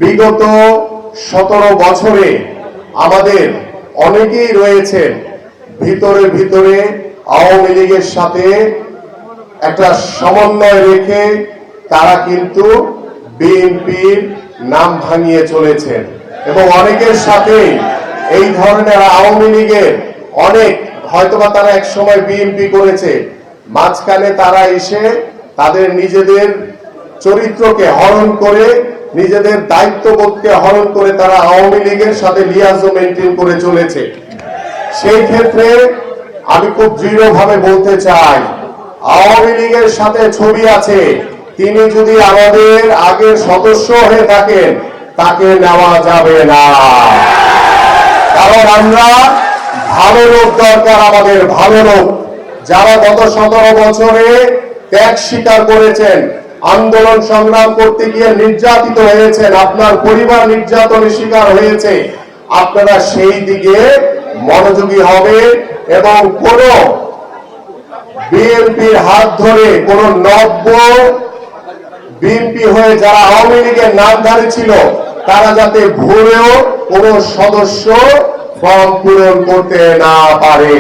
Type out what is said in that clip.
বিগত 17 বছরে আমাদের অনেকেই রয়েছেন ভিতরে ভিতরে আওয়ামী লীগের সাথে একটা সমন্বয় রেখে তারা কিন্তু বিএনপির নাম ভাঙিয়ে চলেছেন এবং অনেকের সাথে এই ধরনের আওয়ামী লীগের অনেক হয়তোবা তারা এক সময় বিএনপি করেছে, মাঝখানে তারা এসে তাদের নিজেদের চরিত্রকে হরণ করে, নিজেদের দায়িত্ববোধকে হরণ করে তারা আওয়ামী লীগের সাথে লিয়াজও মেনটেন করে চলেছে। সেই ক্ষেত্রে আমি খুব দৃঢ়ভাবে বলতে চাই, আওয়ামী লীগের সাথে ছবি আছে, তিনি যদি আমাদের আগের সদস্য হয়ে থাকেন তাকে নেওয়া যাবে না। কারণ আমরা ভালো লোক দরকার, আমাদের ভালো লোক যারা গত 17 বছরে ত্যাগ স্বীকার করেছেন, আন্দোলন সংগ্রাম করতে গিয়ে নির্যাতিত হয়েছেন, আপনার পরিবার নির্যাতনের শিকার হয়েছে, আপনারা সেই দিকে মনোযোগী হবে এবং কোন বিএনপির হাত ধরে কোন নব্য বিএনপি হয়ে যারা আওয়ামী লীগের নামধারী ছিল তারা যাতে ভুলেও কোন সদস্য ফর্ম পূরণ করতে না পারে।